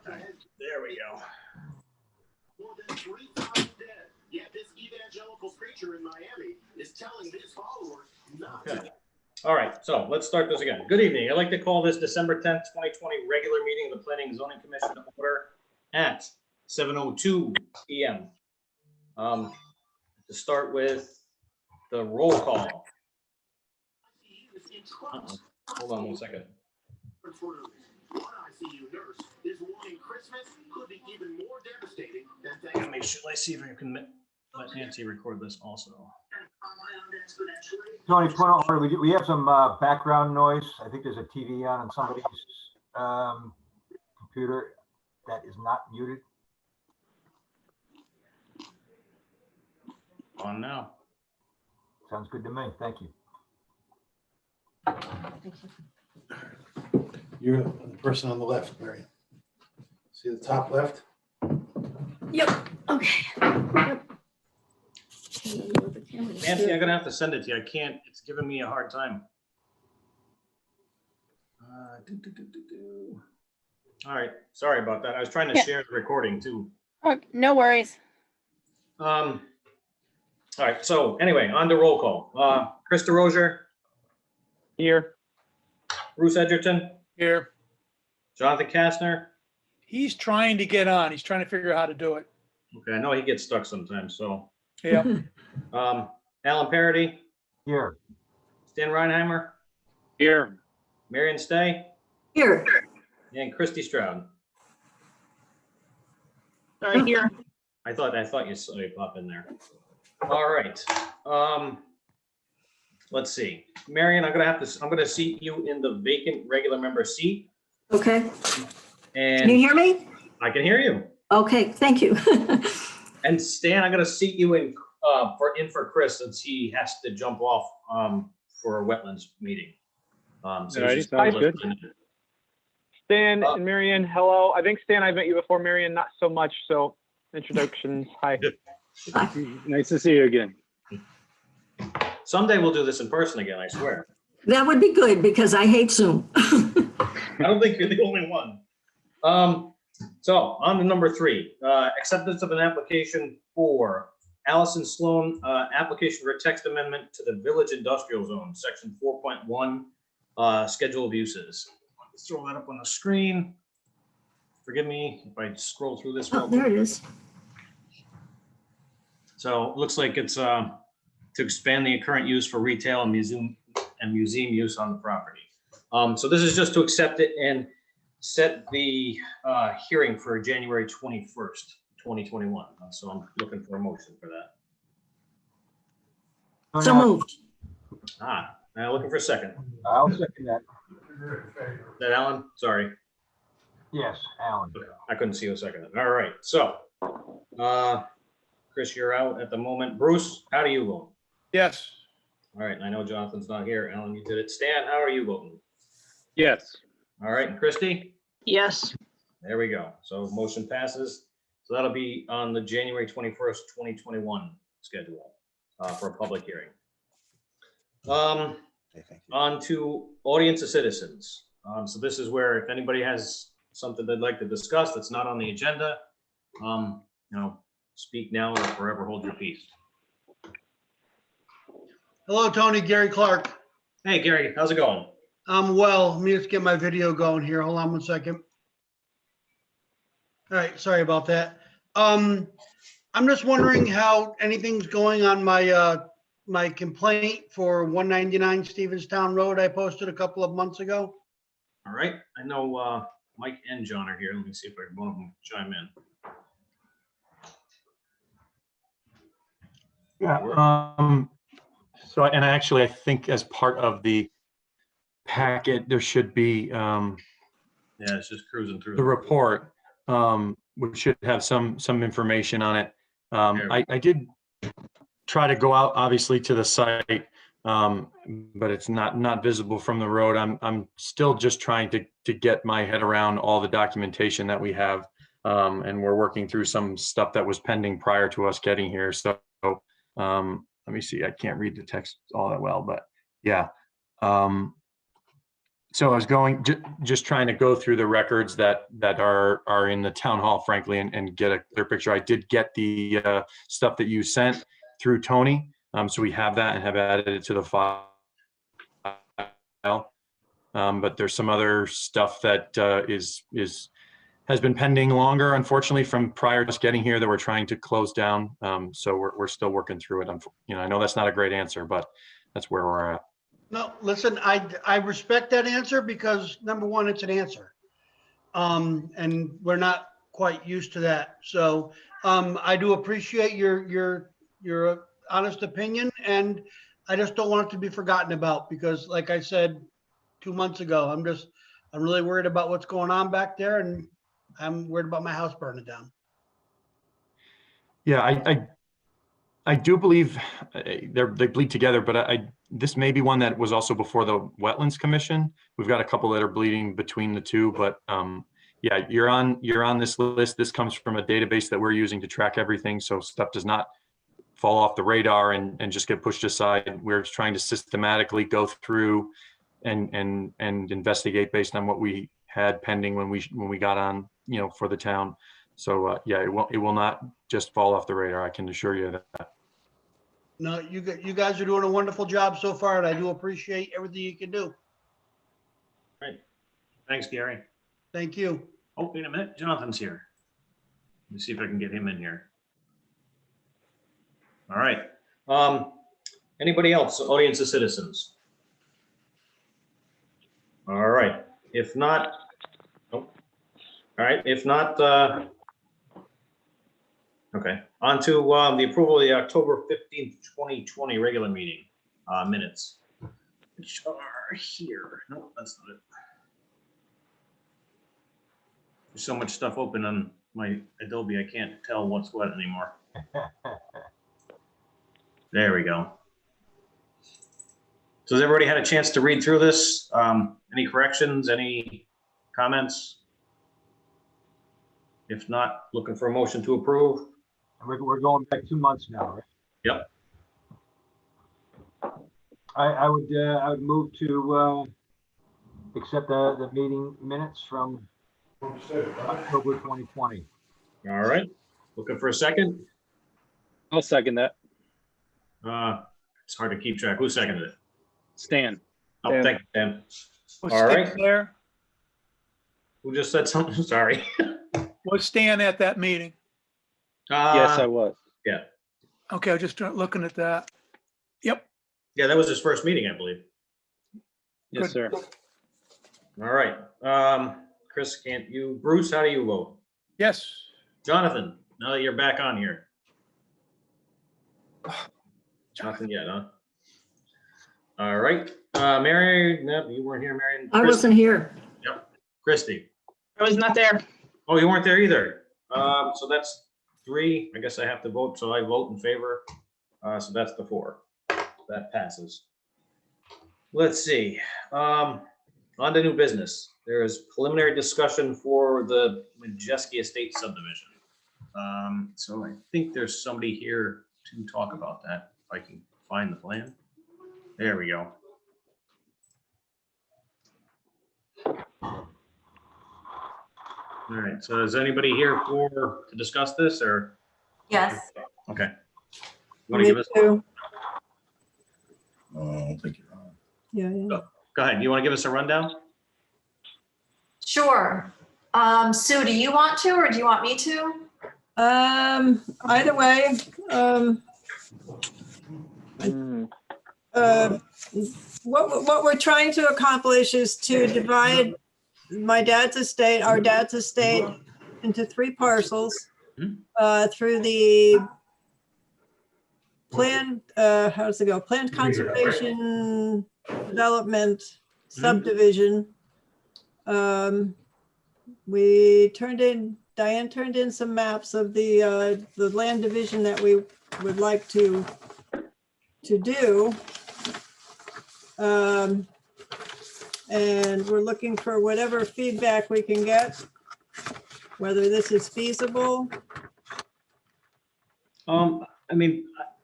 There we go. More than 3,000 dead. Yet this evangelical preacher in Miami is telling his followers not to. All right, so let's start this again. Good evening. I'd like to call this December 10th, 2020 regular meeting of the Planning and Zoning Commission to order at 7:02 p.m. To start with the roll call. Hold on 1 second. One ICU nurse is warning Christmas could be even more devastating than Let me see if I can let Nancy record this also. Tony, we have some background noise. I think there's a TV on somebody's computer that is not muted. On now. Sounds good to me. Thank you. You're the person on the left, Marion. See the top left? Yep, okay. Yep. Nancy, I'm gonna have to send it to you. I can't, it's giving me a hard time. All right, sorry about that. I was trying to share the recording too. Oh, no worries. All right, so anyway, on to roll call. Chris DeRozier, Here. Bruce Edgerton, Here. Jonathan Kastner. He's trying to get on. He's trying to figure out how to do it. Okay, I know he gets stuck sometimes, so. Yeah. Alan Parody, Here. Stan Reinheimer, Here. Marion Stay, Here. and Christy Stroud. Sorry, here. I thought you saw you pop in there. All right. Let's see. Marion, I'm gonna seat you in the vacant regular member seat. Okay. And Can you hear me? I can hear you. Okay, thank you. And Stan, I'm gonna seat you in for Chris, since he has to jump off for a wetlands meeting. So Alrighty, he's just sounds good. listening. Stan and Marion, hello. I think Stan, I've met you before. Marion, not so much. So introductions. Hi. Nice to see you again. Someday we'll do this in person again, I swear. That would be good because I hate Zoom. I don't think you're the only one. So on to number 3, acceptance of an application for Allison Sloan, application for a text amendment to the Village Industrial Zone, section 4.1, schedule of uses. Let's throw that up on the screen. Forgive me if I scroll through this. Oh, there it is. So it looks like it's to expand the current use for retail and museum use on the property. So this is just to accept it and set the hearing for January 21st, 2021. So I'm looking for a motion for that. So moved. Now looking for a second. I'll second that. Is that Alan? Sorry, Yes, Alan. I couldn't see you a second. All right, so Chris, you're out at the moment. Bruce, how do you vote? Yes. All right, I know Jonathan's not here. Alan, you did it. Stan, how are you voting? Yes. All right, and Christy? Yes. There we go. So motion passes. So that'll be on the January 21st, 2021 schedule for a public hearing. On to audience of citizens. So this is where if anybody has something they'd like to discuss that's not on the agenda, speak now or forever hold your peace. Hello, Tony. Gary Clark. Hey, Gary, how's it going? Well, let me just get my video going here. Hold on 1 second. All right, sorry about that. I'm just wondering how anything's going on my my complaint for 199 Stevenstown Road I posted a couple of months ago. All right, I know Mike and John are here. Let me see if I can one of them chime in. Yeah. So, and actually, I think as part of the packet, there should be Yeah, it's just cruising through the report, which should have some information on it. I did try to go out, obviously, to the site, but it's not visible from the road. I'm still just trying to get my head around all the documentation that we have, and we're working through some stuff that was pending prior to us getting here. So let me see. I can't read the text all that well, but yeah. So I was just trying to go through the records that are in the town hall, frankly, and get a clear picture. I did get the stuff that you sent through Tony. So we have that and have added it to the file. But there's some other stuff that has been pending longer, unfortunately, from prior to us getting here that we're trying to close down. So we're still working through it. I know that's not a great answer, but that's where we're at. No, listen, I respect that answer because number one, it's an answer. And we're not quite used to that. So I do appreciate your honest opinion, and I just don't want it to be forgotten about because like I said 2 months ago, I'm really worried about what's going on back there, and I'm worried about my house burning down. Yeah, I do believe they bleed together, but this may be one that was also before the Wetlands Commission. We've got a couple that are bleeding between the two, but yeah, you're on this list. This comes from a database that we're using to track everything, so stuff does not fall off the radar and just get pushed aside. We're trying to systematically go through and investigate based on what we had pending when we got on, for the town. So yeah, it will not just fall off the radar. I can assure you that. No, you guys are doing a wonderful job so far, and I do appreciate everything you can do. Great. Thanks, Gary. Thank you. Oh, wait a minute. Jonathan's here. Let me see if I can get him in here. All right. Anybody else? Audience of citizens? All right. If not, oh. All right. If not, okay. On to the approval of the October 15th, 2020 regular meeting minutes, which are here. No, that's not it. There's so much stuff open on my Adobe, I can't tell what's what anymore. There we go. So has everybody had a chance to read through this? Any corrections, any comments? If not, looking for a motion to approve. We're going back 2 months now, right? Yep. I would move to accept the meeting minutes from October 2020. All right. Looking for a second. I'll second that. It's hard to keep track. Who seconded it? Stan. Oh, Dan. thank you, Dan. Was All Stan right. there? Who just said something? Sorry. Was Stan at that meeting? Yes, I was. Okay, I was just looking at that. Yep. Yeah, that was his first meeting, I believe. Yes, sir. All right. Chris, Bruce, how do you vote? Yes. Jonathan, now that you're back on here. Nothing yet, huh? All right. Mary, no, you weren't here, Marion. I wasn't here. Christie. I was not there. Oh, you weren't there either. So that's 3. I guess I have to vote, so I vote in favor. So that's the 4. That passes. Let's see. On to new business. There is preliminary discussion for the Majeski Estate subdivision. So I think there's somebody here to talk about that. If I can find the plan. There we go. All right, so is anybody here to discuss this or? Yes. Okay. Want to give us, Oh, I don't think you're on. Yeah. go ahead. You want to give us a rundown? Sure. Sue, do you want to, or do you want me to? Either way, what we're trying to accomplish is to divide our dad's estate into 3 parcels through the planned, how does it go? Planned conservation development subdivision. Diane turned in some maps of the land division that we would like to do. And we're looking for whatever feedback we can get, whether this is feasible. I'm going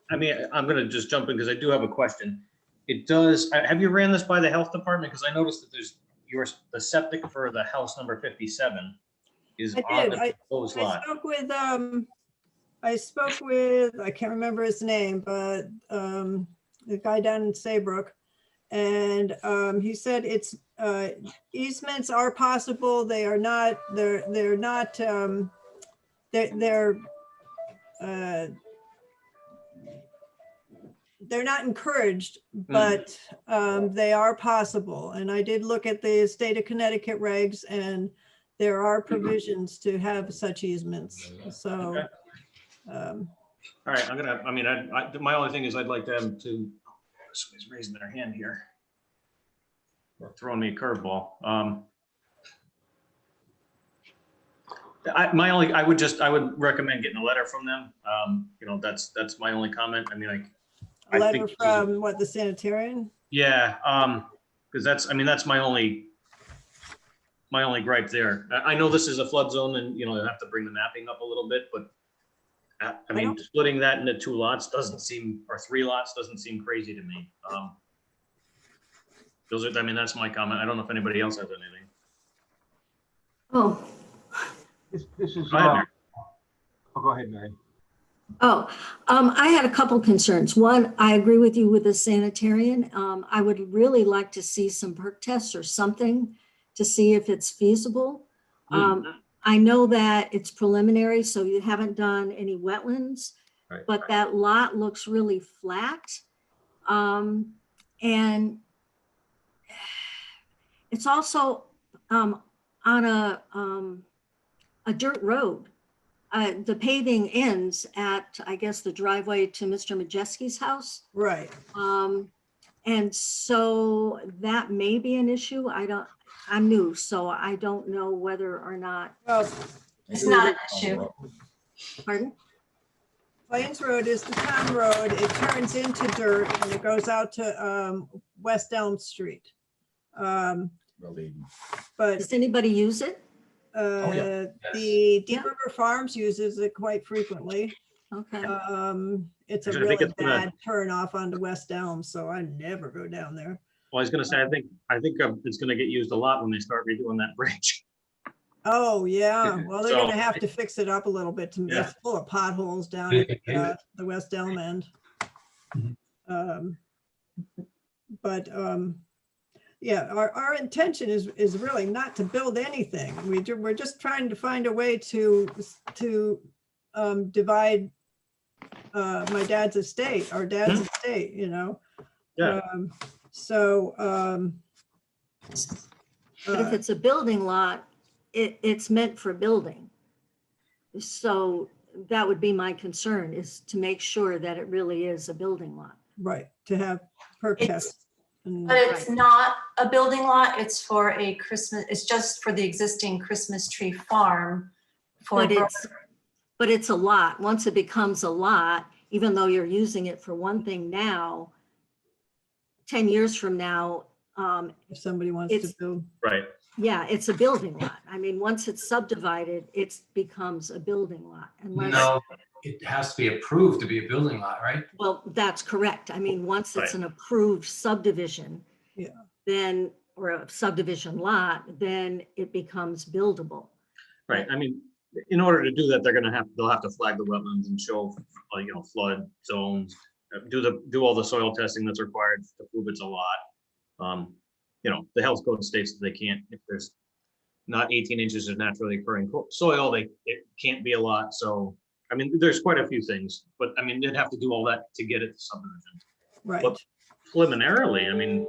to just jump in because I do have a question. It does, have you ran this by the health department? Because I noticed that the septic for the house number 57 is I on did. the proposed I lot. spoke with, I can't remember his name, but the guy down in Saybrook. And he said it's easements are possible. They are not, they're not, they're not encouraged, but they are possible. And I did look at the state of Connecticut regs, and there are provisions to have such easements. So, Okay. All right, my only thing is I'd like them to, somebody's raising their hand here. Or throwing me a curveball. I would recommend getting a letter from them. That's my only comment. I mean, a I letter think- from what, the sanitarian? Yeah, because that's my only gripe there. I know this is a flood zone and, you have to bring the mapping up a little bit, but I mean, splitting that into 2 lots doesn't seem, or 3 lots doesn't seem crazy to me. That's my comment. I don't know if anybody else has anything. Oh, This is, Go ahead, Mary. go ahead, Mary. I had a couple concerns. One, I agree with you with the sanitarian. I would really like to see some perk tests or something to see if it's feasible. I know that it's preliminary, so you haven't done any wetlands, Right. but that lot looks really flat. And it's also on a dirt road. The paving ends at, I guess, the driveway to Mr. Majeski's house. Right. And so that may be an issue. I'm new, so I don't know whether or not, Well, It's not an issue. pardon? Plains Road is the town road. It turns into dirt and it goes out to West Elm Street. But Does anybody use it? the Deep River Farms uses it quite frequently. Okay. It's a Actually, I think really it's gonna- bad turn off onto West Elm, so I never go down there. Well, I was gonna say, I think it's gonna get used a lot when they start redoing that bridge. Oh, yeah. Well, they're So- gonna have to fix it up a little bit to, Yeah. it's full of potholes down They at can pave it. the West Elm end. Mhm. But yeah, our intention is really not to build anything. We're just trying to find a way to divide my dad's estate, our dad's estate, you know? Yeah. But if it's a building lot, it's meant for building. So that would be my concern, is to make sure that it really is a building lot. Right, to have perk It's- tests. and- But it's not a building lot, it's for a Christmas, it's just for the existing Christmas tree farm. For, But it's a lot. Once it becomes a lot, even though you're using it for one thing now, 10 years from now, If somebody wants to it's- build. Right. yeah, it's a building lot. I mean, once it's subdivided, it becomes a building lot unless. No, it has to be approved to be a building lot, right? Well, that's correct. I mean, once it's Right. an approved subdivision. Yeah. Then, or a subdivision lot, then it becomes buildable. Right, I mean, in order to do that, they'll have to flag the wetlands and show, like, flood zones, do all the soil testing that's required to prove it's a lot. The health code states that they can't, if there's not 18 inches of naturally occurring soil, it can't be a lot, so, I mean, there's quite a few things, but, I mean, they'd have to do all that to get it to subdivision. Right. But preliminarily, I mean,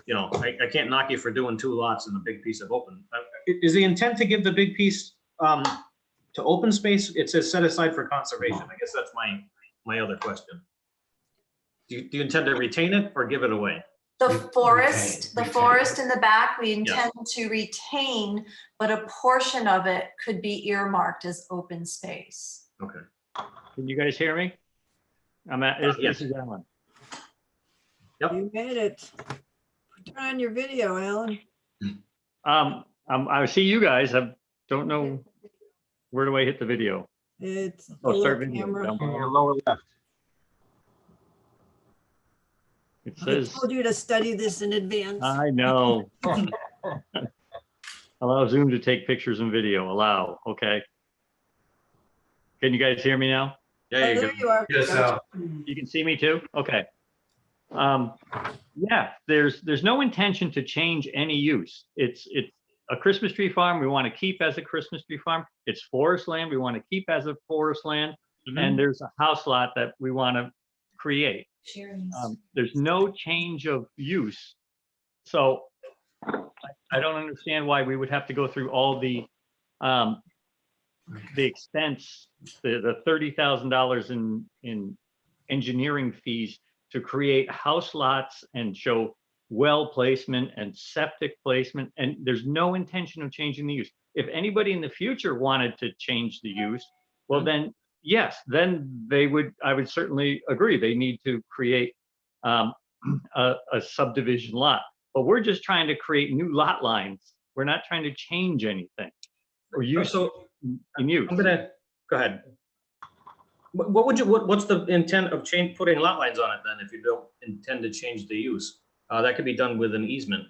I can't knock you for doing 2 lots in a big piece of open. Is the intent to give the big piece to open space? It says set aside for conservation. I guess that's my other question. Do you intend to retain it or give it away? the forest Retain. in the back, we intend to retain, but a portion of it could be earmarked as open space. Okay. Can you guys hear me? Yes. This is Alan. You made it. Turn on your video, Alan. I see you guys. I don't know, where do I hit the video? It's the Oh, start little video. camera. down In below. your lower left. It I says, told you to study this in advance. I know. Allow Zoom to take pictures and video. Allow. Okay. Can you guys hear me now? Yeah, Oh, you there go. you are. Yes, Gotcha. You can see me too? Okay. Yeah, there's no intention to change any use. It's a Christmas tree farm we want to keep as a Christmas tree farm. It's forest land we want to keep as a forest land. And there's a house lot that we want to create. There's no change of use. So I don't understand why we would have to go through all the expense, the $30,000 in engineering fees to create house lots and show well placement and septic placement. And there's no intention of changing the use. If anybody in the future wanted to change the use, well then, yes, then I would certainly agree. They need to create a subdivision lot. But we're just trying to create new lot lines. We're not trying to change anything or use in use. I'm gonna, go ahead. What's the intent of putting lot lines on it then, if you don't intend to change the use? That could be done with an easement.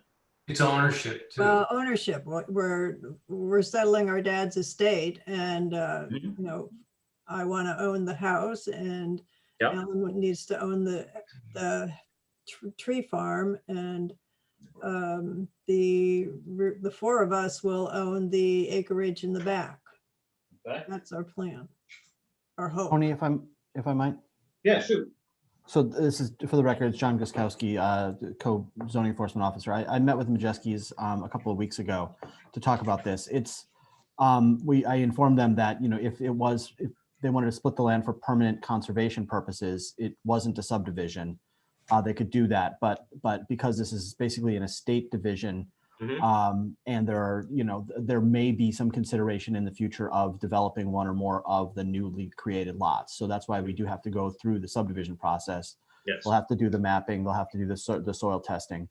It's ownership too. Well, ownership, we're settling our dad's estate and, you know, I want to own the house and Alan needs to own the tree farm, and the four of us will own the acreage in the back. Okay. That's our plan, our hope. Tony, if I might. Yeah, shoot. So this is, for the record, it's John Guskowski, co-zoning enforcement officer. I met with Majewski's a couple of weeks ago to talk about this. It's I informed them that, you know, if they wanted to split the land for permanent conservation purposes, it wasn't a subdivision. They could do that, but because this is basically an estate division, and there may be some consideration in the future of developing one or more of the newly created lots. So that's why we do have to go through the subdivision process. Yes. They'll have to do the mapping. They'll have to do the soil testing.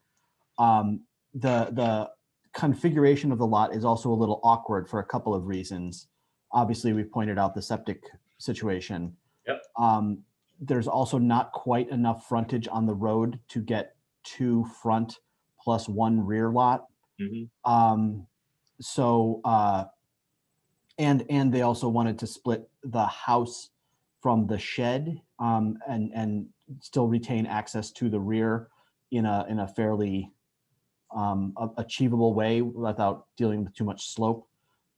The configuration of the lot is also a little awkward for a couple of reasons. Obviously, we pointed out the septic situation. Yep. There's also not quite enough frontage on the road to get 2 front plus 1 rear lot. And they also wanted to split the house from the shed and still retain access to the rear in a fairly achievable way without dealing with too much slope.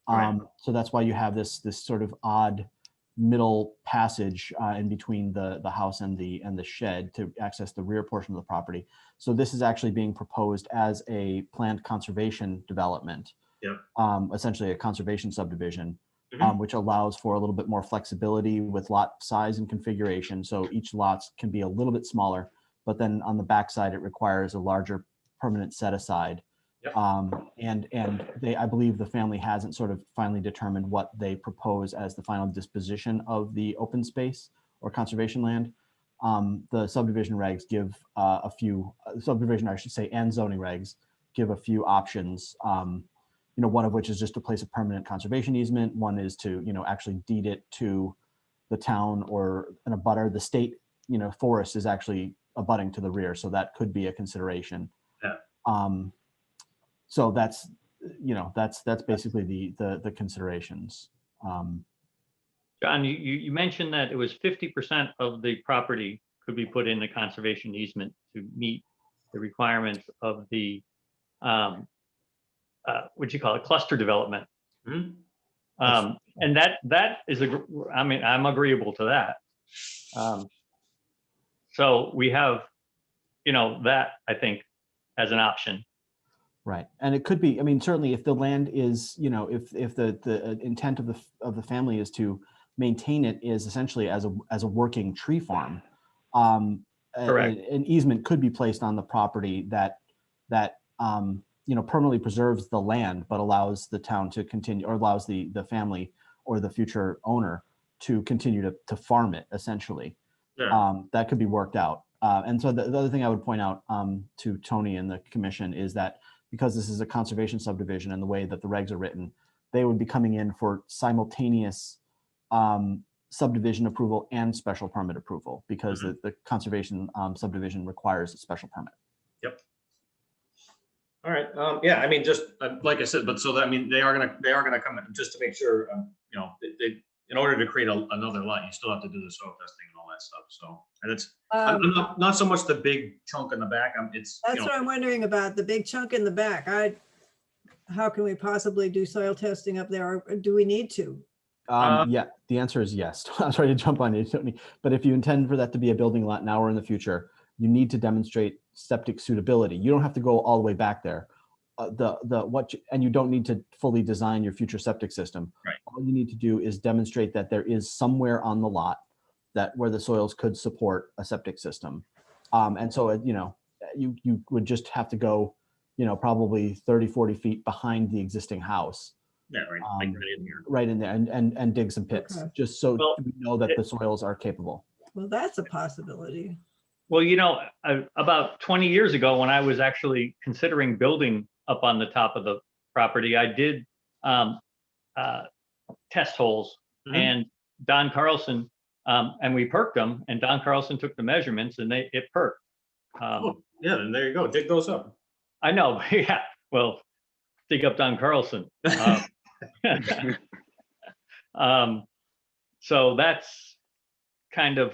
So that's why you have this sort of odd middle passage in between the house and the shed to access the rear portion of the property. So this is actually being proposed as a planned conservation development, essentially a conservation subdivision, which allows for a little bit more flexibility with lot size and configuration. So each lot can be a little bit smaller, but then on the backside, it requires a larger permanent set aside. And I believe the family hasn't sort of finally determined what they propose as the final disposition of the open space or conservation land. The subdivision regs give a few, subdivision, I should say, and zoning regs give a few options. One of which is just to place a permanent conservation easement. One is to, actually deed it to the town or an abutter. The state, forest is actually abutting to the rear, so that could be a consideration. So that's basically the considerations. John, you mentioned that it was 50% of the property could be put in the conservation easement to meet the requirements of the what you call it, cluster development. And that is I'm agreeable to that. So we have, that I think as an option. Right, and it could be. I mean, certainly, if the land is, if the intent of the family is to maintain it is essentially as a working tree farm, Correct. An easement could be placed on the property that permanently preserves the land, but allows the town to continue, or allows the family or the future owner to continue to farm it. Essentially, that could be worked out. And so the other thing I would point out to Tony and the commission is that, because this is a conservation subdivision and the way that the regs are written, they would be coming in for simultaneous subdivision approval and special permit approval, because the conservation subdivision requires a special permit. Yep. All right, yeah, I mean, just like I said, but so that, I mean, they are gonna come in just to make sure, you know, in order to create another lot, you still have to do the soil testing and all that stuff, so. And it's, not so much the big chunk in the back, it's, you That's know, what I'm wondering about, the big chunk in the back. How can we possibly do soil testing up there? Or do we need to? Yeah, the answer is yes. I'm sorry to jump on you, Tony, but if you intend for that to be a building lot now or in the future, you need to demonstrate septic suitability. You don't have to go all the way back there. And you don't need to fully design your future septic system. Right. All you need to do is demonstrate that there is somewhere on the lot where the soils could support a septic system. And so, you know, you would just have to go, you know, probably 30, 40 feet behind the existing house. yeah, right, like right in here. Right in there and dig some pits, Okay. just so Well, we know that the soils are capable. Well, that's a possibility. Well, you know, about 20 years ago, when I was actually considering building up on the top of the property, I did test holes, and Don Carlson, and we perked them, and Don Carlson took the measurements, and it perked. Oh, yeah, then there you go, dig those up. I know, yeah, well, dig up Don Carlson. So that's kind of,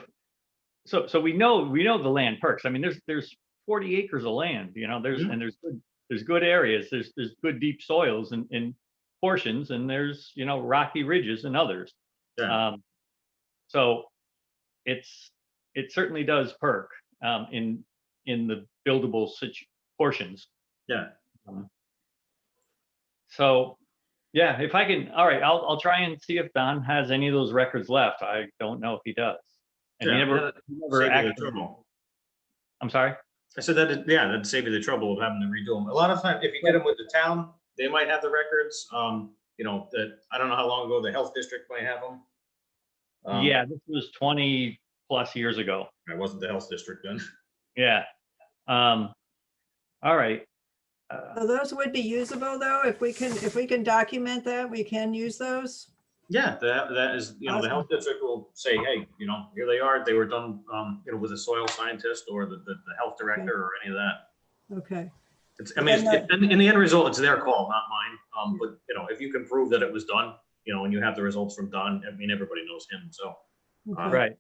so we know the land perks. I mean, there's 40 acres of land, you know, there's good areas, there's good deep soils in portions, and there's, you know, rocky ridges and others. Yeah. So it certainly does perk in the buildable portions. Yeah. So, yeah, if I can, all right, I'll try and see if Don has any of those records left. I don't know if he does. And he never Save you the actually, trouble. I'm sorry? I said that'd save you the trouble of having to redo them. A lot of times, if you get them with the town, they might have the records. You know, that, I don't know how long ago the health district might have them. Yeah, this was 20 plus years ago. It wasn't the health district then. Yeah. All right. So those would be usable though, if we can document that, we can use those. Yeah, that is, you know, the health district will say, hey, you know, here they are. They were done, you know, with a soil scientist or the health director or any of that. Okay. It's, I mean, in the end result, it's their call, not mine. But you know, if you can prove that it was done, you know, and you have the results from Don, I mean, everybody knows him. So, Okay. Right.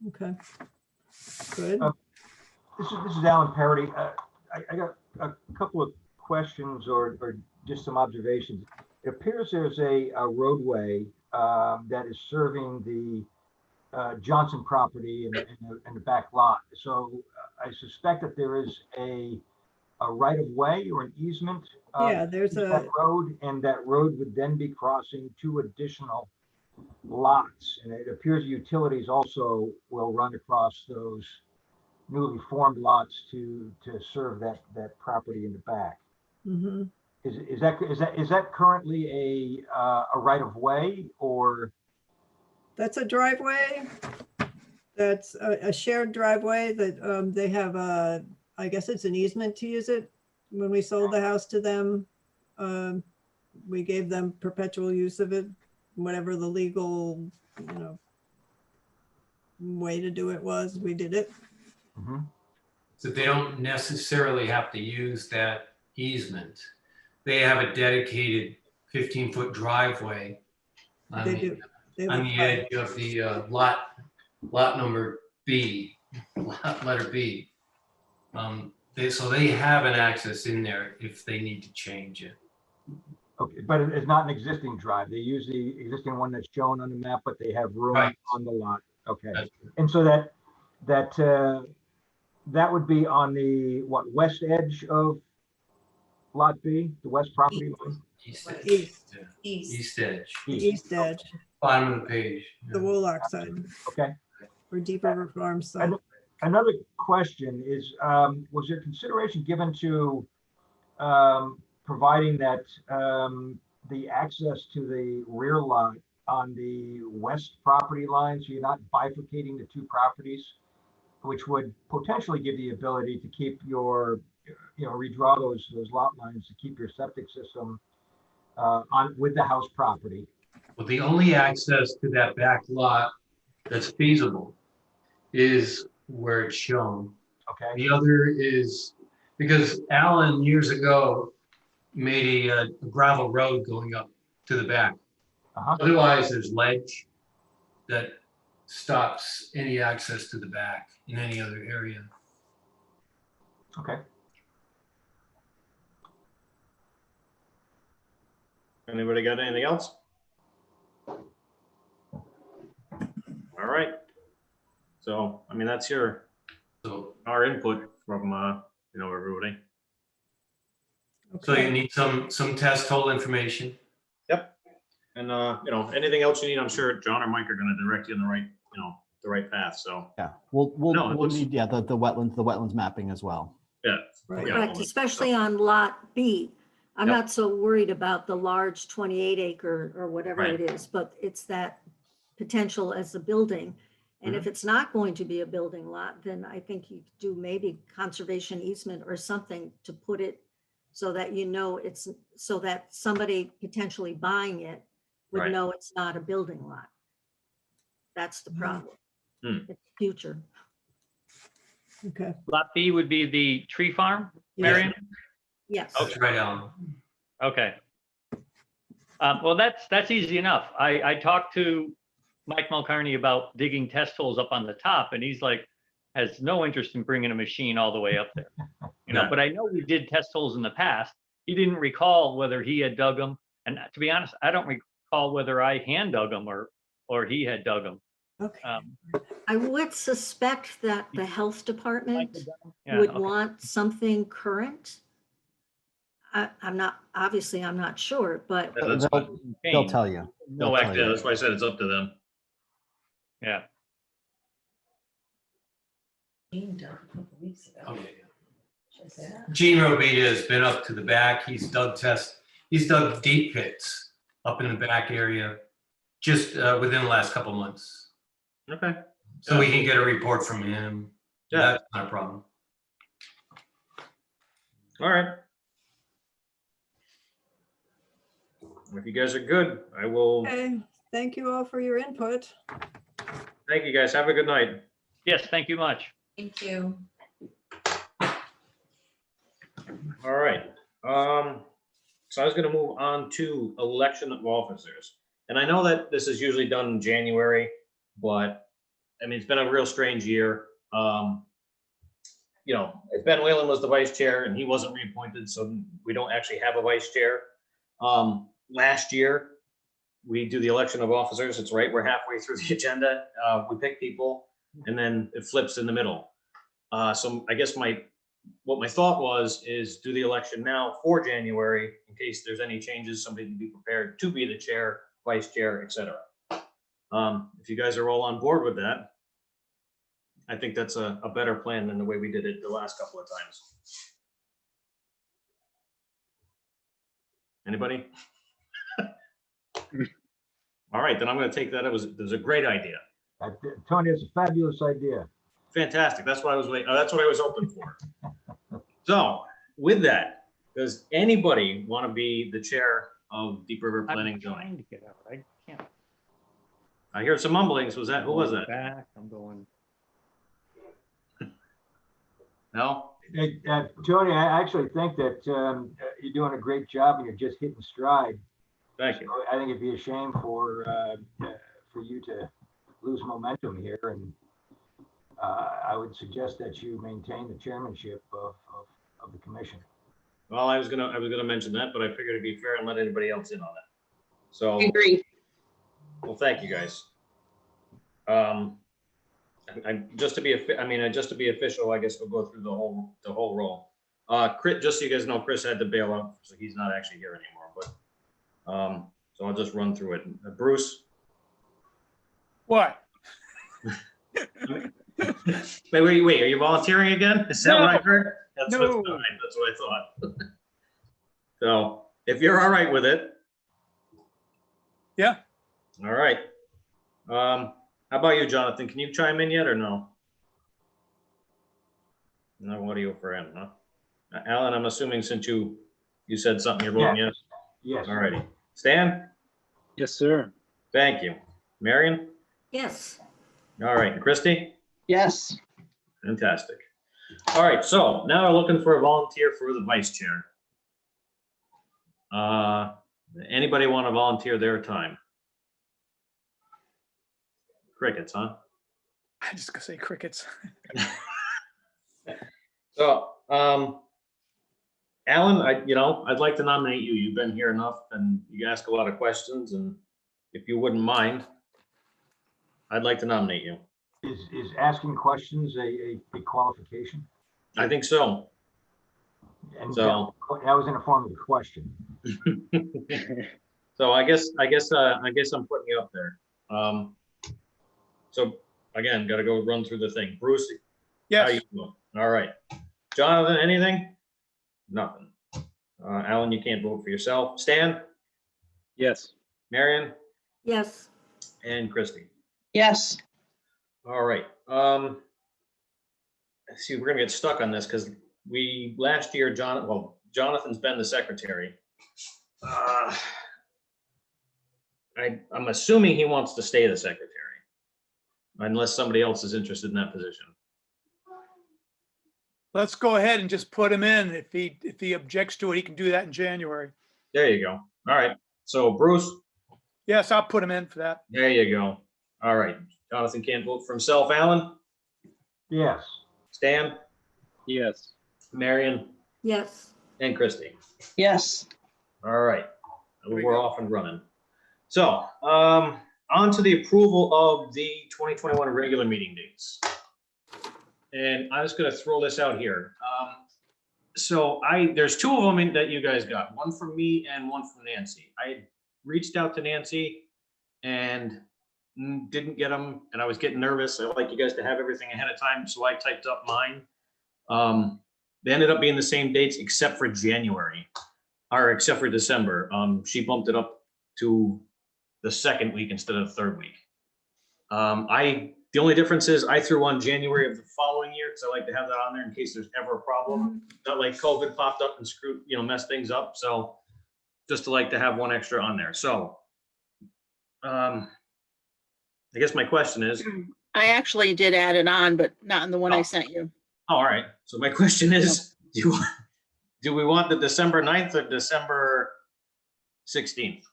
Okay. Good. This is Alan Parody. I got a couple of questions or just some observations. It appears there's a roadway that is serving the Johnson property in the back lot. So I suspect that there is a right of way or an easement. Yeah, there's that road, and that road would then be crossing two additional lots. And it appears utilities also will run across those newly formed lots to serve that property in the back. Mm-hmm. Is that currently a right of way, or? That's a driveway. That's a shared driveway that they have I guess it's an easement to use it. When we sold the house to them, we gave them perpetual use of it, whatever the legal, you know, way to do it was, we did it. Mm-hmm. So they don't necessarily have to use that easement. They have a dedicated 15-foot driveway on They the, do. They on the edge of the lot number B, letter B. So they have an access in there if they need to change it. Okay, but it's not an existing drive. They use the existing one that's shown on the map, but they have room Right. on the lot. Okay, That's- and so that would be on the west edge of lot B, the west property line. East edge. East. Yeah. East. East edge. East edge, Bottom of the page. the Woolock side, Okay. or Deep River Farms side. Another question is, was there consideration given to providing that the access to the rear lot on the west property line, so you're not bifurcating the two properties, which would potentially give the ability to keep your, you know, redraw those lot lines to keep your septic system on with the house property? Well, the only access to that back lot that's feasible is where it's shown. Okay. The other is Because Alan years ago made a gravel road going up to the back. Otherwise, there's ledge that stops any access to the back in any other area. Okay. Anybody got anything else? All right. So, I mean, that's our input from, everybody. So you need some test hole information. Yep. And, anything else you need, I'm sure John or Mike are going to direct you in the right path. So, Yeah, No, it we'll looks- need, yeah, the wetlands mapping as well. yeah. Right. Yeah. Correct, especially on lot B. I'm Yep. not so worried about the large 28 acre or whatever Right. it is, but it's that potential as a building. And Mm-hmm. if it's not going to be a building lot, then I think you could do maybe conservation easement or something to put it so that it's, so that somebody potentially buying it would Right. know it's not a building lot. That's the problem. Hmm. It's future. Okay. Lot B would be the tree farm, Yeah. Marion? Yes. That's right, Alan. Okay. Well, that's easy enough. I talked to Mike Mulcarney about digging test holes up on the top, and he's like, has no interest in bringing a machine all the way up there. Yeah. But I know we did test holes in the past. He didn't recall whether he had dug them. And to be honest, I don't recall whether I hand dug them or he had dug them. Okay. I would suspect that the health department Yeah, would okay. want something current. I'm not sure, but Yeah, that's fine. They'll tell you. No They'll tell action. Yeah, you. that's why I said it's up to them. Yeah. Gene Robita has been up to the back. He's dug deep pits up in the back area just within the last couple months. Okay. So we can get a report from him. Yeah. That's not a problem. All right. If you guys are good, I will, Okay. Thank you all for your input. thank you guys. Have a good night. Yes, thank you much. Thank you. All right. So I was going to move on to election of officers. And I know that this is usually done in January, but I mean, it's been a real strange year. If Ben Whalen was the vice chair and he wasn't reappointed, so we don't actually have a vice chair. Last year, we do the election of officers. It's right, we're halfway through the agenda. We pick people and then it flips in the middle. So I guess what my thought is do the election now for January in case there's any changes, somebody can be prepared to be the chair, vice chair, etc. If you guys are all on board with that, I think that's a better plan than the way we did it the last couple of times. Anybody? All right, then I'm going to take that. It was a great idea. Tony, it's a fabulous idea. Fantastic. That's what I was waiting. That's what I was hoping for. So with that, does anybody want to be the chair of Deep River Planning I'm Zoning? trying to get out. I can't. I hear some mumblings. Who was that? Back, I'm going. No? Hey, Tony, I actually think that you're doing a great job and you're just hitting stride. Thank you. I think it'd be a shame for you to lose momentum here, and I would suggest that you maintain the chairmanship of the commission. Well, I was gonna mention that, but I figured it'd be fair and let anybody else in on it. So. Agree. Well, thank you, guys. Just to be official, I guess we'll go through the whole roll. Chris, just so you guys know, Chris had to bail out, so he's not actually here anymore, but, so I'll just run through it. Bruce? What? Wait, are you volunteering again? Is that what I heard? That's what I thought. So, if you're all right with it. Yeah. All right. How about you, Jonathan? Can you chime in yet or no? No audio for him, huh? Alan, I'm assuming since you said something, you're voting yes? Yes. All righty. Stan? Yes, sir. Thank you. Marion? yes. All right. Christie? Yes. Fantastic. All right, so now we're looking for a volunteer for the vice chair. Anybody want to volunteer their time? Crickets, huh? I'm just gonna say crickets. So, Alan, I'd like to nominate you. You've been here enough and you ask a lot of questions, and if you wouldn't mind, I'd like to nominate you. Is asking questions a qualification? I think so. And So- that was in the form of a question. So I guess I'm putting you up there. So again, gotta go run through the thing. Bruce, how Yes, you doing? All right. Jonathan, anything? Nothing. Alan, you can't vote for yourself. Stan, Yes. Marion, Yes. and Christie. Yes. All right. Let's see, we're gonna get stuck on this because last year, Jonathan's been the secretary. I'm assuming he wants to stay the secretary, unless somebody else is interested in that position. let's go ahead and just put him in. If he objects to it, he can do that in January. There you go. All right. So Bruce, Yes, I'll put him in for that. there you go. All right. Jonathan can't vote for himself. Alan, Yes. Stan, Yes. Marion, Yes. and Christie. Yes. All right. There we We're go. off and running. So, on to the approval of the 2021 regular meeting dates. And I'm just gonna throw this out here. So there's two of them that you guys got, one from me and one from Nancy. I reached out to Nancy and didn't get them, and I was getting nervous. I like you guys to have everything ahead of time, so I typed up mine. They ended up being the same dates except for January, or except for December. She bumped it up to the second week instead of the third week. The only difference is I threw on January of the following year because I like to have that on there in case there's ever a problem. Not like COVID popped up and messed things up. So just to like to have one extra on there. So I guess my question is, I actually did add it on, but not in the one I sent you. all right. So my question is, do we want the December 9th or December 16th?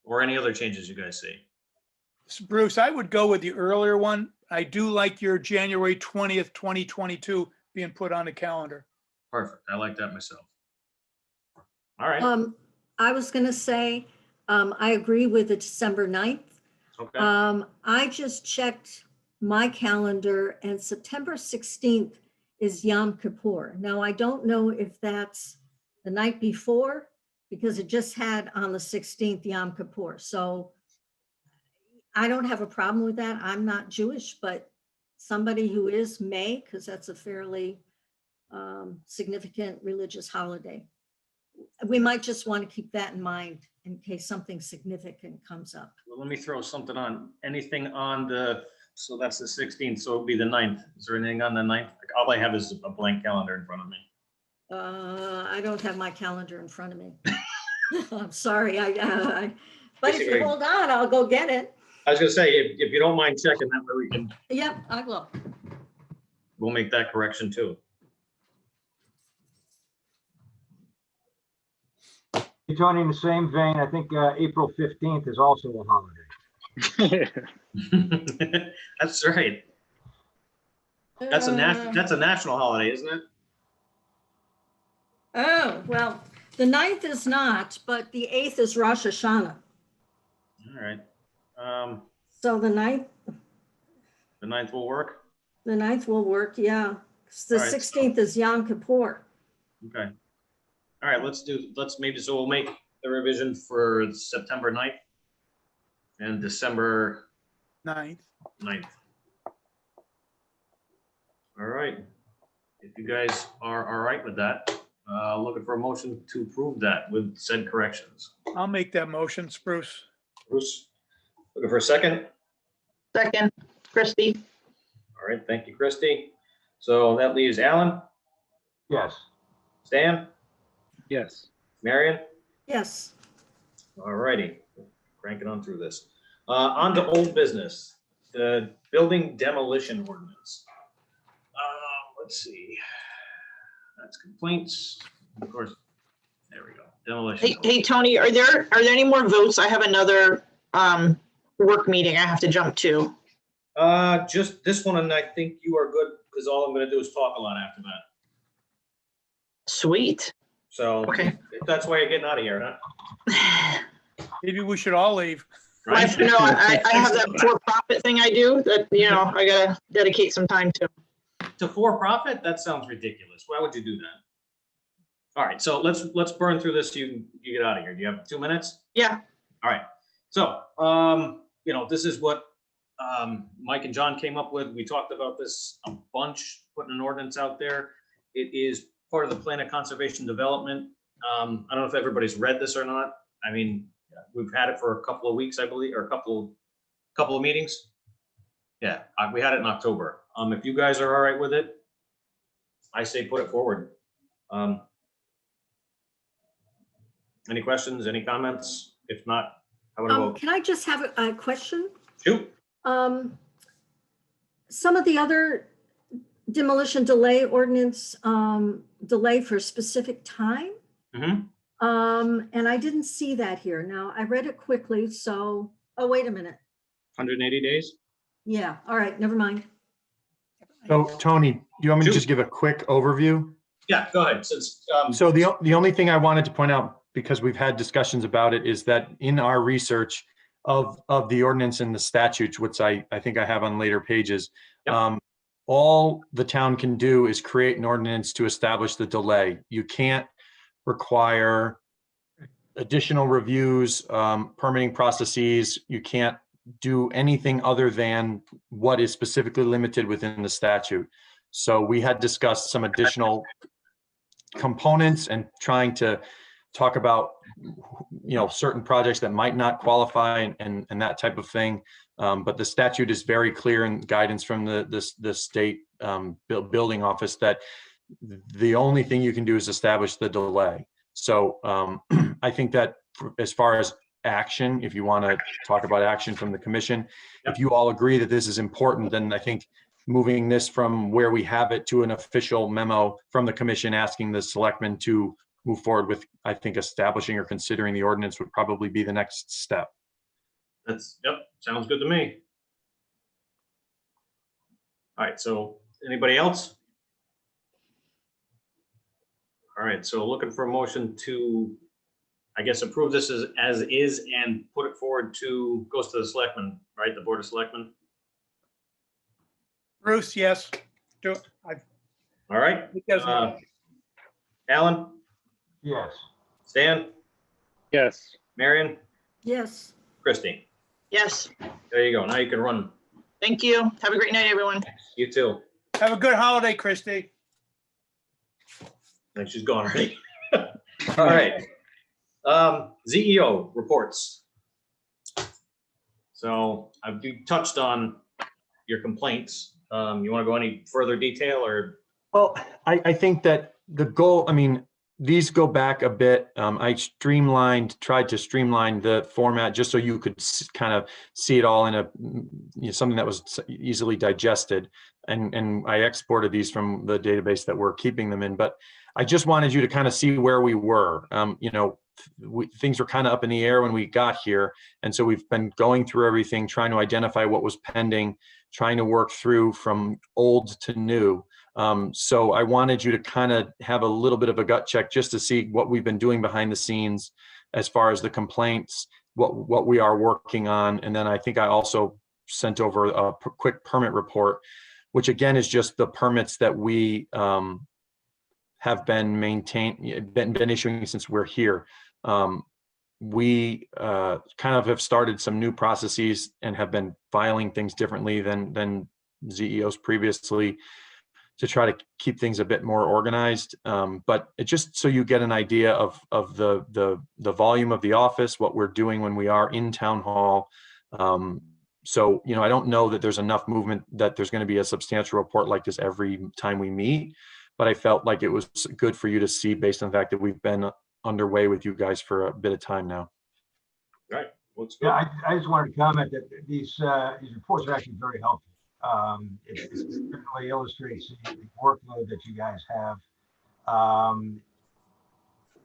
Or any other changes you guys see? Bruce, I would go with the earlier one. I do like your January 20th, 2022 being put on the calendar. Perfect. I like that myself. All right. I was gonna say, I agree with the December 9th. Okay. I just checked my calendar and September 16th is Yom Kippur. Now, I don't know if that's the night before, because it just had on the 16th Yom Kippur. So I don't have a problem with that. I'm not Jewish, but somebody who is may, because that's a fairly significant religious holiday. We might just want to keep that in mind in case something significant comes up. Well, let me throw something on. Anything on so that's the 16th, so it'll be the 9th. Is there anything on the 9th? All I have is a blank calendar in front of me. I don't have my calendar in front of me. I'm sorry. But if you hold on, I'll go get it. I was gonna say, if you don't mind checking, that way we can, Yep, I will. we'll make that correction too. Joining the same vein, I think April 15th is also a holiday. That's right. That's a national holiday, isn't it? Oh, well, the 9th is not, but the 8th is Rosh Hashanah. All right. So the 9th will work? The 9th will work, yeah. The All right. 16th is Yom Kippur. Okay. All right, so we'll make the revision for September 9th and December 9th. 9th. All right. If you guys are all right with that, looking for a motion to approve that with said corrections. I'll make that motion, Bruce. Bruce, looking for a second? Second, Christie. All right, thank you, Christie. So that leaves Alan, Yes. Stan, Yes. Marion? Yes. All righty, cranking on through this. On to old business, the building demolition ordinance. let's see. That's complaints. Of course, there we go. Demolition. Hey, Tony, are there any more votes? I have another work meeting I have to jump to. Just this one, and I think you are good, because all I'm gonna do is talk a lot after that. Sweet. So Okay. that's why you're getting out of here, huh? Maybe we should all leave. Right? No, I have that for-profit thing I do that, I gotta dedicate some time to. To for-profit? That sounds ridiculous. Why would you do that? All right, so let's burn through this. You get out of here. Do you have 2 minutes? Yeah. All right. So, this is what Mike and John came up with. We talked about this a bunch, putting an ordinance out there. It is part of the plan of conservation development. I don't know if everybody's read this or not. I mean, we've had it for a couple of weeks, I believe, or a couple of meetings. Yeah, we had it in October. If you guys are all right with it, I say put it forward. Any questions, any comments? If not, I want to vote. Can I just have a question? Shoot. Some of the other demolition delay ordinance delay for a specific time. And I didn't see that here. Now, I read it quickly, so, oh, wait a minute. 180 days? Yeah, all right, never mind. So Tony, do you want me to just give a quick overview? Yeah, go ahead. So the only thing I wanted to point out, because we've had discussions about it, is that in our research of the ordinance and the statutes, which I think I have on later pages, all the town can do is create an ordinance to establish the delay. You can't require additional reviews, permitting processes. You can't do anything other than what is specifically limited within the statute. So we had discussed some additional components and trying to talk about, certain projects that might not qualify and that type of thing. But the statute is very clear in guidance from the state building office that the only thing you can do is establish the delay. So I think that as far as action, if you want to talk about action from the commission, if you all agree that this is important, then I think moving this from where we have it to an official memo from the commission asking the selectmen to move forward with, I think, establishing or considering the ordinance would probably be the next step. Sounds good to me. All right, so anybody else? All right, so looking for a motion to, I guess, approve this as is and put it forward goes to the selectmen, right? The Board of Selectmen. Bruce, yes. All right. Alan? Yes. Stan? Yes. Marion? Yes. Christie? Yes. There you go. Now you can run. Thank you. Have a great night, everyone. You too. Have a good holiday, Christy. And she's gone already. All right. ZEO reports. So I've touched on your complaints. You want to go any further detail or? Well, I think that the goal, these go back a bit. I tried to streamline the format just so you could kind of see it all in something that was easily digested. And I exported these from the database that we're keeping them in. But I just wanted you to kind of see where we were. Things were kind of up in the air when we got here. And so we've been going through everything, trying to identify what was pending, trying to work through from old to new. So I wanted you to kind of have a little bit of a gut check just to see what we've been doing behind the scenes as far as the complaints, what we are working on. And then I think I also sent over a quick permit report, which again is just the permits that we have been issuing since we're here. We kind of have started some new processes and have been filing things differently than ZEOs previously to try to keep things a bit more organized. But it just so you get an idea of the volume of the office, what we're doing when we are in town hall. So, I don't know that there's enough movement that there's going to be a substantial report like this every time we meet, but I felt like it was good for you to see based on the fact that we've been underway with you guys for a bit of time now. Right. Looks good. Yeah, I just wanted to comment that these reports are actually very helpful. It certainly illustrates the workload that you guys have.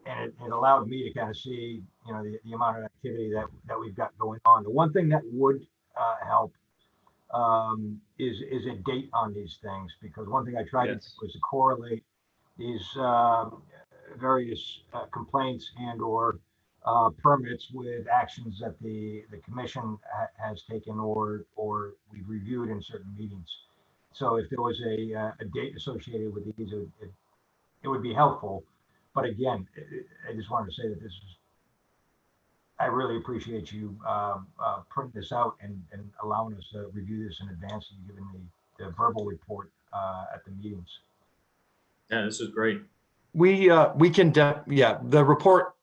And it allowed me to kind of see, you know, the amount of activity that we've got going on. The one thing that would help is a date on these things, because one thing I tried to do was to correlate these various complaints and or permits with actions that the commission has taken or we've reviewed in certain meetings. So if there was a date associated with these, it would be helpful. But again, I just wanted to say that I really appreciate you putting this out and allowing us to review this in advance and giving the verbal report at the meetings. Yeah, this is great. We can, the report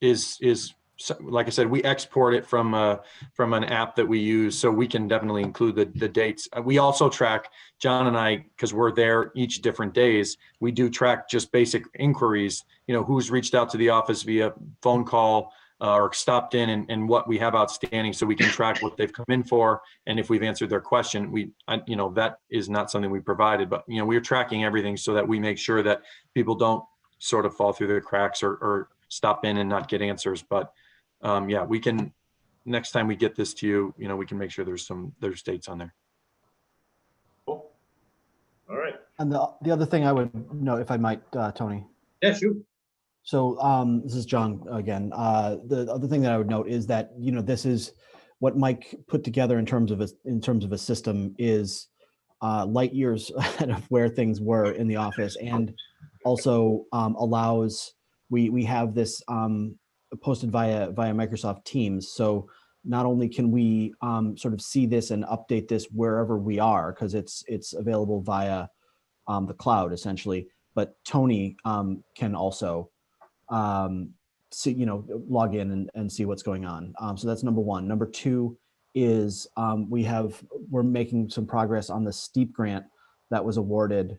is like I said, we export it from an app that we use, so we can definitely include the dates. We also track, John and I, because we're there each different days, we do track just basic inquiries, you know, who's reached out to the office via phone call or stopped in and what we have outstanding, so we can track what they've come in for. And if we've answered their question, you know, that is not something we provided, but, you know, we're tracking everything so that we make sure that people don't sort of fall through the cracks or stop in and not get answers. But yeah, we can, next time we get this to you, you know, we can make sure there's dates on there. Cool. All right. And the other thing I would note, if I might, Tony. Yeah, shoot. So this is John again. The other thing that I would note is that, you know, this is what Mike put together in terms of a system is light years ahead of where things were in the office, and also allows, we have this posted via Microsoft Teams. So not only can we sort of see this and update this wherever we are, because it's available via the cloud essentially, but Tony can also see, you know, log in and see what's going on. So that's number one. Number two is we're making some progress on the STEEP grant that was awarded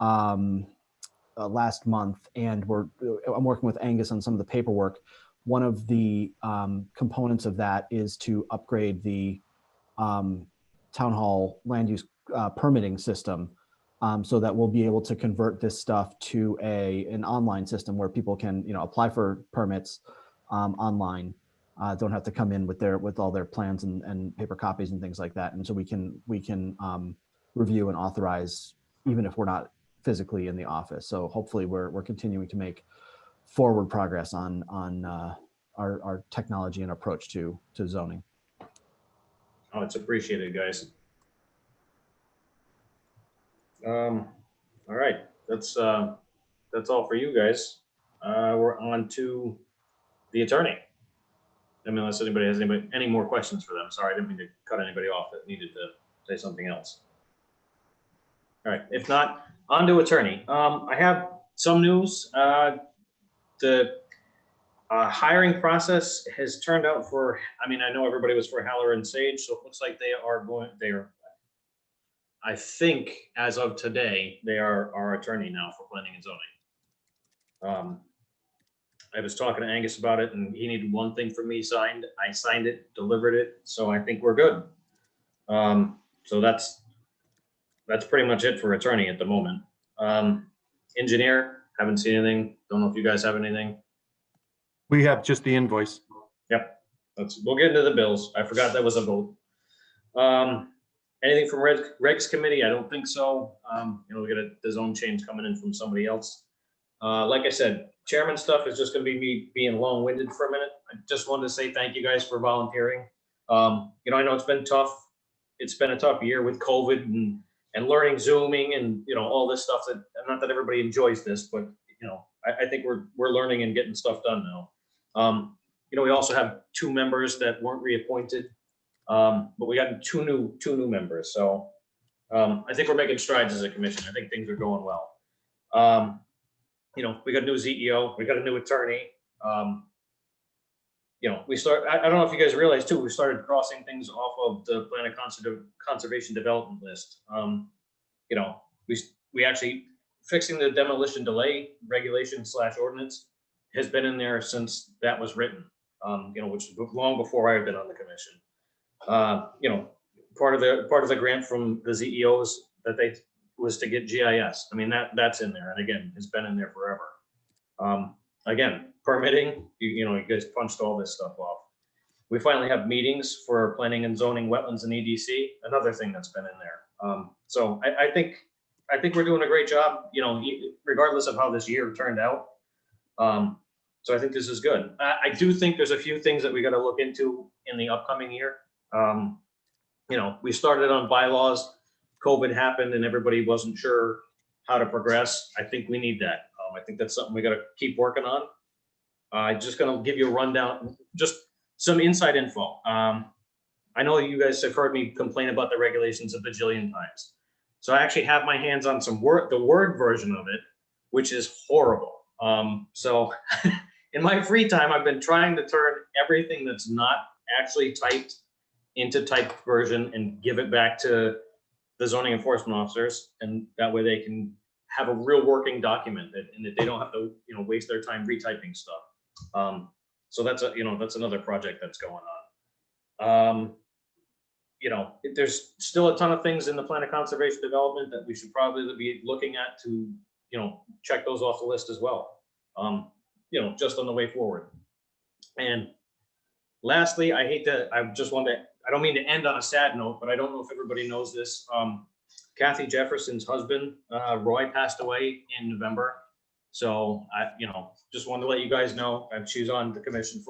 last month, and I'm working with Angus on some of the paperwork. One of the components of that is to upgrade the town hall land use permitting system, so that we'll be able to convert this stuff to an online system where people can, you know, apply for permits online, don't have to come in with all their plans and paper copies and things like that. And so we can review and authorize even if we're not physically in the office. So hopefully we're continuing to make forward progress on our technology and approach to zoning. Oh, it's appreciated, guys. All right, that's all for you guys. We're on to the attorney. I mean, unless anybody has any more questions for them. Sorry, I didn't mean to cut anybody off that needed to say something else. All right, if not, on to attorney. I have some news. The hiring process has turned out for, I mean, I know everybody was for Haller and Sage, so it looks like they are, I think as of today, they are our attorney now for planning and zoning. I was talking to Angus about it, and he needed one thing from me signed. I signed it, delivered it, so I think we're good. So that's pretty much it for attorney at the moment. Engineer, haven't seen anything. Don't know if you guys have anything. We have just the invoice. Yep. We'll get into the bills. I forgot that was a vote. Anything from Regs committee? I don't think so. You know, we got the zone change coming in from somebody else. Like I said, chairman stuff is just going to be me being long-winded for a minute. I just wanted to say thank you guys for volunteering. You know, I know it's been tough. It's been a tough year with COVID and learning Zooming and, you know, all this stuff that, not that everybody enjoys this, but, you know, I think we're learning and getting stuff done now. You know, we also have 2 members that weren't reappointed, but we got two new members. So I think we're making strides as a commission. I think things are going well. You know, we got a new CEO, we got a new attorney. You know, I don't know if you guys realize too, we started crossing things off of the Plan of Conservation Development list. You know, we actually fixing the demolition delay regulation / ordinance has been in there since that was written, you know, which is long before I had been on the commission. You know, part of the grant from the ZEOs that they was to get GIS. I mean, that's in there. And again, it's been in there forever. Again, permitting, you know, you guys punched all this stuff off. We finally have meetings for planning and zoning, wetlands and EDC, another thing that's been in there. So I think we're doing a great job, you know, regardless of how this year turned out. So I think this is good. I do think there's a few things that we got to look into in the upcoming year. You know, we started on bylaws, COVID happened and everybody wasn't sure how to progress. I think we need that. I think that's something we got to keep working on. Just going to give you a rundown, just some inside info. I know you guys have heard me complain about the regulations a bajillion times. So I actually have my hands on the Word version of it, which is horrible. So in my free time, I've been trying to turn everything that's not actually typed into typed version and give it back to the zoning enforcement officers. And that way they can have a real working document and that they don't have to, you know, waste their time retyping stuff. So that's that's another project that's going on. You know, there's still a ton of things in the plan of conservation development that we should probably be looking at to, you know, check those off the list as well. You know, just on the way forward. And lastly, I don't mean to end on a sad note, but I don't know if everybody knows this. Kathy Jefferson's husband, Roy, passed away in November. So I, just wanted to let you guys know, she was on the commission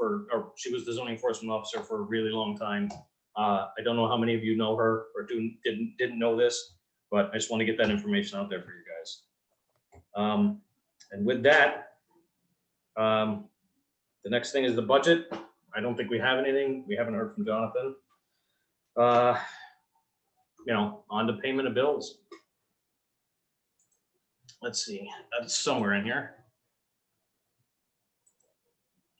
she was the zoning enforcement officer for a really long time. I don't know how many of you know her or didn't know this, but I just want to get that information out there for you guys. And with that, the next thing is the budget. I don't think we have anything. We haven't heard from Jonathan. On to payment of bills. Let's see, that's somewhere in here.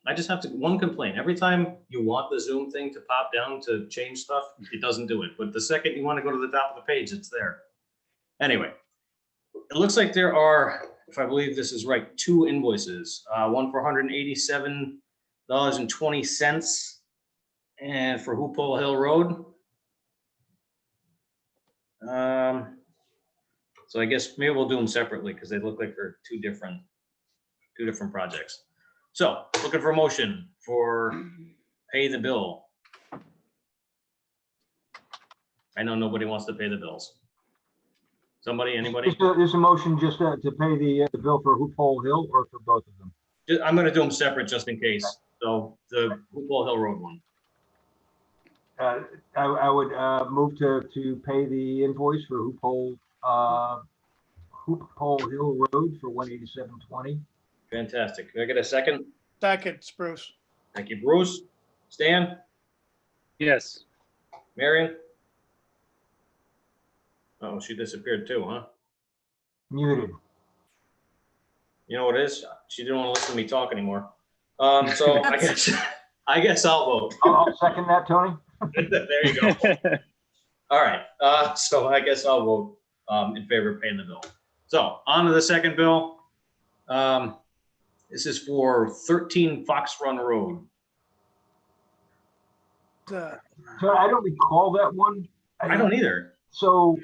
I just have one complaint. Every time you want the Zoom thing to pop down to change stuff, it doesn't do it. But the second you want to go to the top of the page, it's there. Anyway, it looks like there are, if I believe this is right, 2 invoices. One for $187.20 and for Hoopole Hill Road. So I guess maybe we'll do them separately because they look like they're two different projects. So looking for a motion for pay the bill. I know nobody wants to pay the bills. Somebody, anybody? There's a motion just to pay the bill for Hoopole Hill or for both of them? I'm going to do them separate just in case. So the Hoopole Hill Road one. I would move to pay the invoice for Hoopole Hill Road for $187.20. Fantastic. Can I get a second? Second, Bruce. Thank you, Bruce. Stan? Yes. Marion? Oh, she disappeared too, huh? Muted. You know what it is? She didn't want to listen to me talk anymore. So I guess I'll vote. I'll second that, Tony. There you go. All right. So I guess I'll vote in favor of paying the bill. So on to the second bill. This is for 13 Fox Run Road. So I don't recall that one. I don't either. So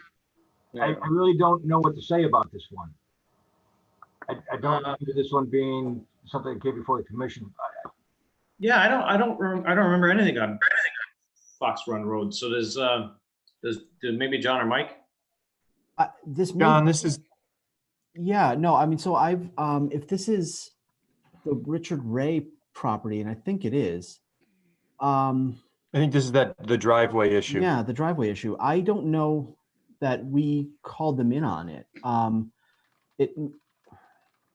Yeah. I really don't know what to say about this one. I don't remember this one being something that came before the commission. Yeah, I don't remember anything on Fox Run Road. So does maybe John or Mike? John, this is. Yeah, no, I mean, so I've if this is the Richard Ray property, and I think it is. I think this is the driveway issue. Yeah, the driveway issue. I don't know that we called them in on it.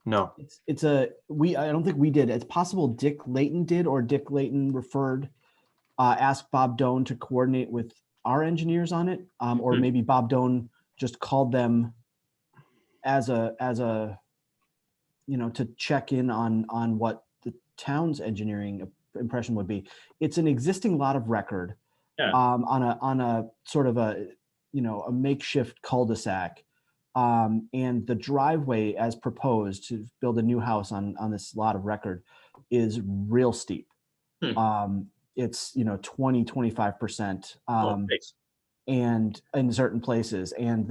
No. I don't think we did. It's possible Dick Layton did, or Dick Layton asked Bob Doan to coordinate with our engineers on it. Or maybe Bob Doan just called them as a to check in on what the town's engineering impression would be. It's an existing lot of record. Yeah. On a sort of a makeshift cul-de-sac. And the driveway as proposed to build a new house on this lot of record is real steep. It's 20-25%. and in certain places, and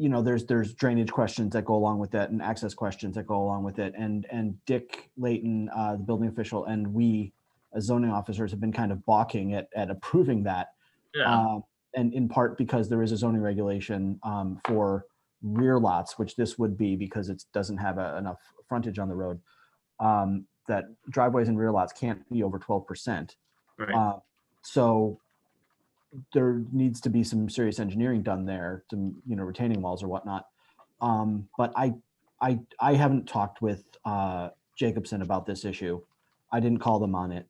there's drainage questions that go along with that and access questions that go along with it. And Dick Layton, the building official, and we as zoning officers have been kind of balking at approving that. Yeah. And in part because there is a zoning regulation for rear lots, which this would be because it doesn't have enough frontage on the road, that driveways and rear lots can't be over 12%. Right. So there needs to be some serious engineering done there to, retaining walls or whatnot. But I haven't talked with Jacobson about this issue. I didn't call them on it.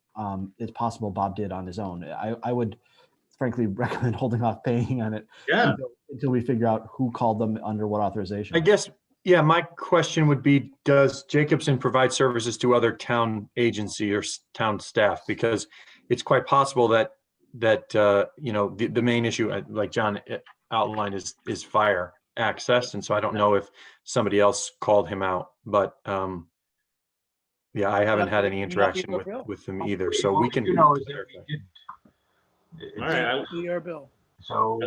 It's possible Bob did on his own. I would frankly recommend holding off paying on it until we figure out who called them under what authorization. I guess, yeah, my question would be, does Jacobson provide services to other town agency or town staff? Because it's quite possible that the main issue, like John outlined, is fire access. And so I don't know if somebody else called him out, but yeah, I haven't had any interaction with them either. So we can. All right. Your bill. So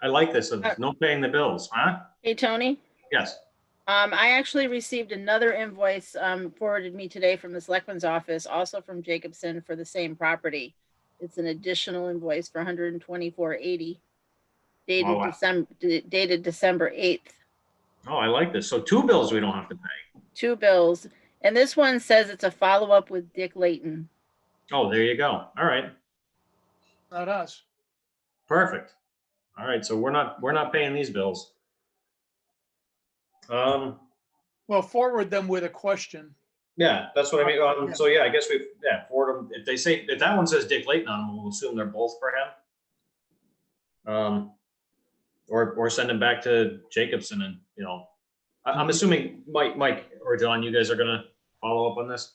I like this. Of no paying the bills, huh? Hey, Tony. Yes. I actually received another invoice forwarded me today from the selectman's office, also from Jacobson for the same property. It's an additional invoice for $124.80, dated December 8th. Oh, I like this. So 2 bills we don't have to pay. 2 bills. And this one says it's a follow-up with Dick Layton. Oh, there you go. All right. Not us. Perfect. All right. So we're not paying these bills. Well, forward them with a question. Yeah, that's what I mean. So yeah, I guess forward them. If they say, if that one says Dick Layton on them, we'll assume they're both for him. Or send them back to Jacobson, and I'm assuming Mike or John, you guys are gonna follow up on this.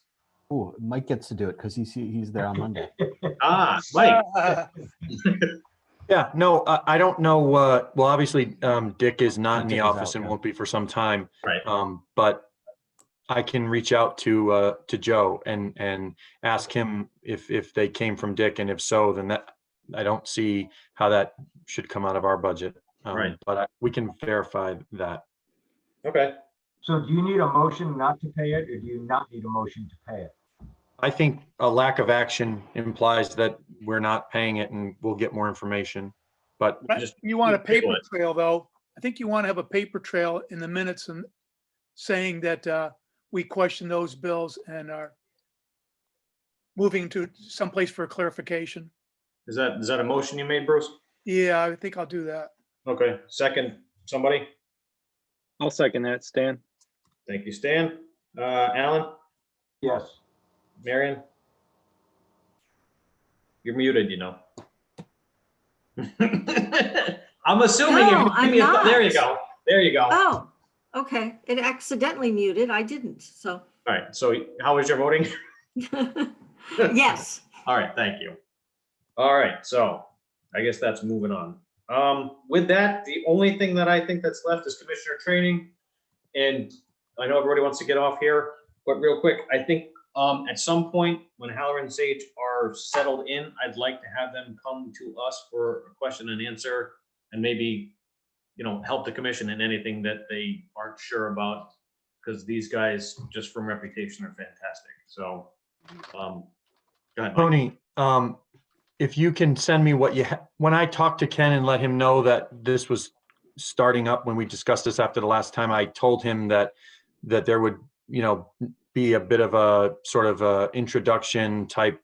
Oh, Mike gets to do it because he's there on Monday. Mike. Yeah, no, I don't know. Well, obviously, Dick is not in the office and won't be for some time. Right. But I can reach out to Joe and ask him if they came from Dick, and if so, then that I don't see how that should come out of our budget. Right. But we can verify that. Okay. So do you need a motion not to pay it, or do you not need a motion to pay it? I think a lack of action implies that we're not paying it, and we'll get more information. But You want a paper trail, though. I think you want to have a paper trail in the minutes and saying that we question those bills and are moving to someplace for clarification. Is that a motion you made, Bruce? Yeah, I think I'll do that. Okay. Second, somebody? I'll second that, Stan. Thank you, Stan. Alan? Yes. Marion? You're muted, I'm assuming. No, I'm not. There you go. There you go. Oh, okay. It accidentally muted. I didn't, so. All right. So how was your voting? Yes. All right. Thank you. All right. So I guess that's moving on. With that, the only thing that I think that's left is commissioner training. And I know everybody wants to get off here, but real quick, I think at some point when Halloran and Sage are settled in, I'd like to have them come to us for a question and answer, and maybe, help the commission in anything that they aren't sure about, because these guys, just from reputation, are fantastic. So, go ahead, Mike. Tony, if you can send me what when I talked to Ken and let him know that this was starting up, when we discussed this after the last time, I told him that there would, be a bit of a sort of a introduction type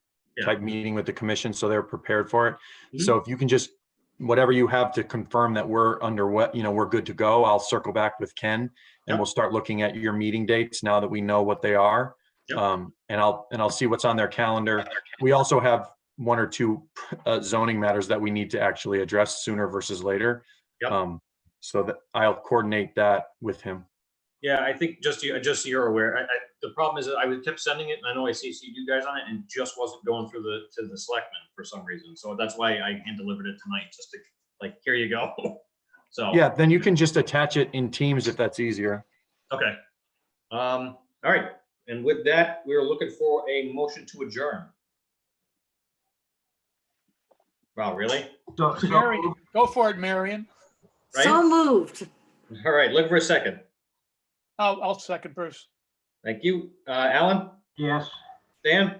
meeting with the commission, so they're prepared for it. Mm-hmm. So if you can just, whatever you have to confirm that we're we're good to go, I'll circle back with Ken and we'll start looking at your meeting dates now that we know what they are. Yep. And I'll see what's on their calendar. We also have 1 or 2 zoning matters that we need to actually address sooner versus later. Yep. So that I'll coordinate that with him. Yeah, I think just so you're aware, the problem is that I kept sending it, and I know I CC'd you guys on it, and just wasn't going through to the selectmen for some reason. So that's why I hand delivered it tonight, just to here you go. So yeah, then you can just attach it in Teams if that's easier. Okay. All right. And with that, we are looking for a motion to adjourn. Wow, really? So, Mary, go for it, Marion. Right? So moved. All right, look for a second. I'll second Bruce. Thank you. Alan? yes, Dan?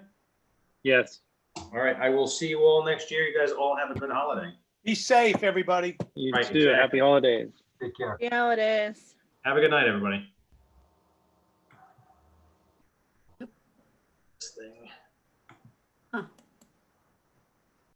Yes. All right, I will see you all next year. You guys all have a good holiday. Be safe, everybody. You Right, too. exactly. Happy holidays. take care. Yeah, it is. Have a good night, everybody. This thing. Huh.